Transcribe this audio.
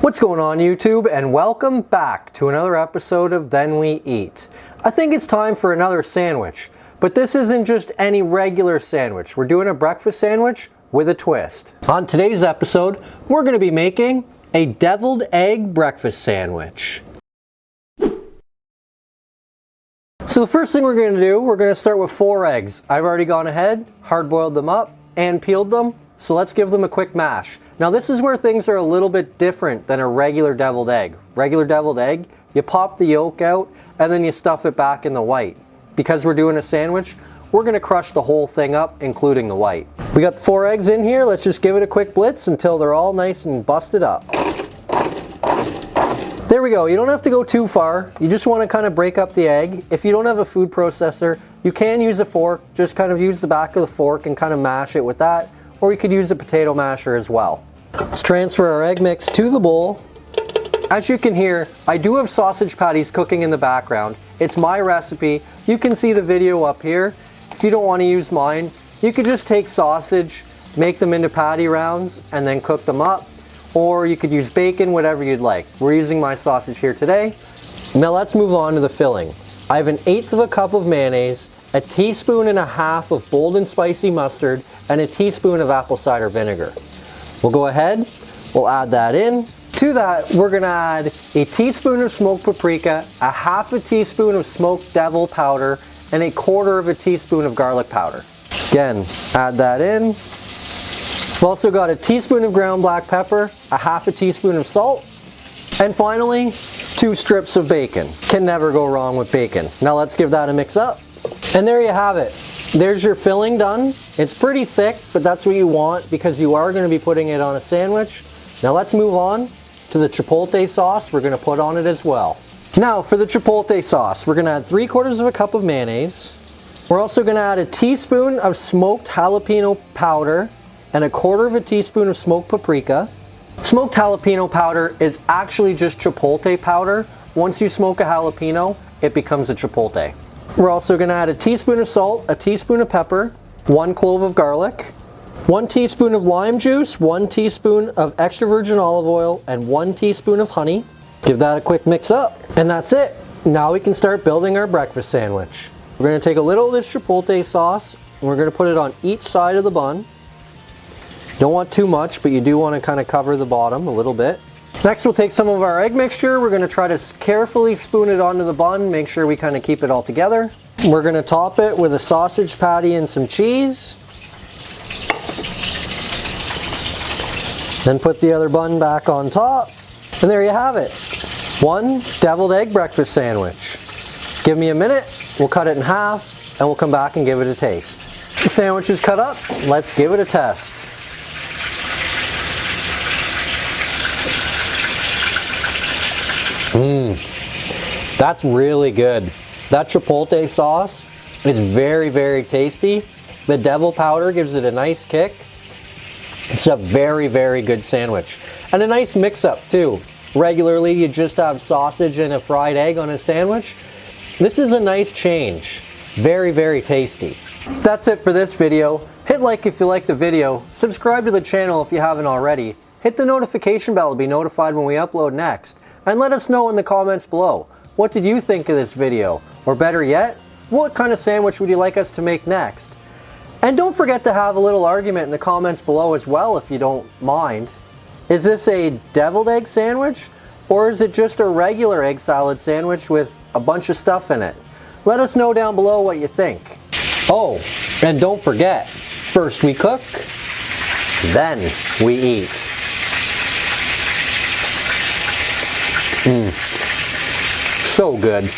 What's going on YouTube, and welcome back to another episode of Then We Eat. I think it's time for another sandwich, but this isn't just any regular sandwich. We're doing a breakfast sandwich with a twist. On today's episode, we're going to be making a deviled egg breakfast sandwich. So the first thing we're going to do, we're going to start with 4 eggs. I've already gone ahead, hard-boiled them up, and peeled them. So let's give them a quick mash. Now this is where things are a little bit different than a regular deviled egg. Regular deviled egg, you pop the yolk out and then you stuff it back in the white. Because we're doing a sandwich, we're going to crush the whole thing up, including the white. We got the 4 eggs in here. Let's just give it a quick blitz until they're all nice and busted up. There we go. You don't have to go too far. You just want to kind of break up the egg. If you don't have a food processor, you can use a fork. Just kind of use the back of the fork and kind of mash it with that. Or you could use a potato masher as well. Let's transfer our egg mix to the bowl. As you can hear, I do have sausage patties cooking in the background. It's my recipe. You can see the video up here. If you don't want to use mine, you could just take sausage, make them into patty rounds, and then cook them up. Or you could use bacon, whatever you'd like. We're using my sausage here today. Now let's move on to the filling. I have 1/8 cup of mayonnaise, 1.5 teaspoons of bold and spicy mustard, and 1 teaspoon of apple cider vinegar. We'll go ahead, we'll add that in. To that, we're gonna add 1 teaspoon of smoked paprika, 1/2 teaspoon of smoked devil powder, and 1/4 teaspoon of garlic powder. Again, add that in. We've also got 1 teaspoon of ground black pepper, 1/2 teaspoon of salt, and finally, 2 strips of bacon. Can never go wrong with bacon. Now let's give that a mix up. And there you have it. There's your filling done. It's pretty thick, but that's what you want because you are going to be putting it on a sandwich. Now let's move on to the chipotle sauce we're going to put on it as well. Now for the chipotle sauce, we're going to add 3/4 cup of mayonnaise. We're also going to add 1 teaspoon of smoked jalapeno powder and 1/4 teaspoon of smoked paprika. Smoked jalapeno powder is actually just chipotle powder. Once you smoke a jalapeno, it becomes a chipotle. We're also going to add 1 teaspoon of salt, 1 teaspoon of pepper, 1 clove of garlic, 1 teaspoon of lime juice, 1 teaspoon of extra virgin olive oil, and 1 teaspoon of honey. Give that a quick mix up, and that's it. Now we can start building our breakfast sandwich. We're going to take a little of this chipotle sauce, and we're going to put it on each side of the bun. Don't want too much, but you do want to kind of cover the bottom a little bit. Next, we'll take some of our egg mixture. We're going to try to carefully spoon it onto the bun, make sure we kind of keep it all together. We're going to top it with a sausage patty and some cheese. Then put the other bun back on top. And there you have it. 1 deviled egg breakfast sandwich. Give me a minute, we'll cut it in half, and we'll come back and give it a taste. The sandwich is cut up, let's give it a test. That's really good. That chipotle sauce is very, very tasty. The devil powder gives it a nice kick. It's a very, very good sandwich. And a nice mix-up too. Regularly you just have sausage and a fried egg on a sandwich. This is a nice change. Very, very tasty. That's it for this video. Hit like if you liked the video. Subscribe to the channel if you haven't already. Hit the notification bell to be notified when we upload next. And let us know in the comments below. What did you think of this video? Or better yet, what kind of sandwich would you like us to make next? And don't forget to have a little argument in the comments below as well if you don't mind. Is this a deviled egg sandwich? Or is it just a regular egg salad sandwich with a bunch of stuff in it? Let us know down below what you think. Oh, and don't forget, first we cook, then we eat. So good.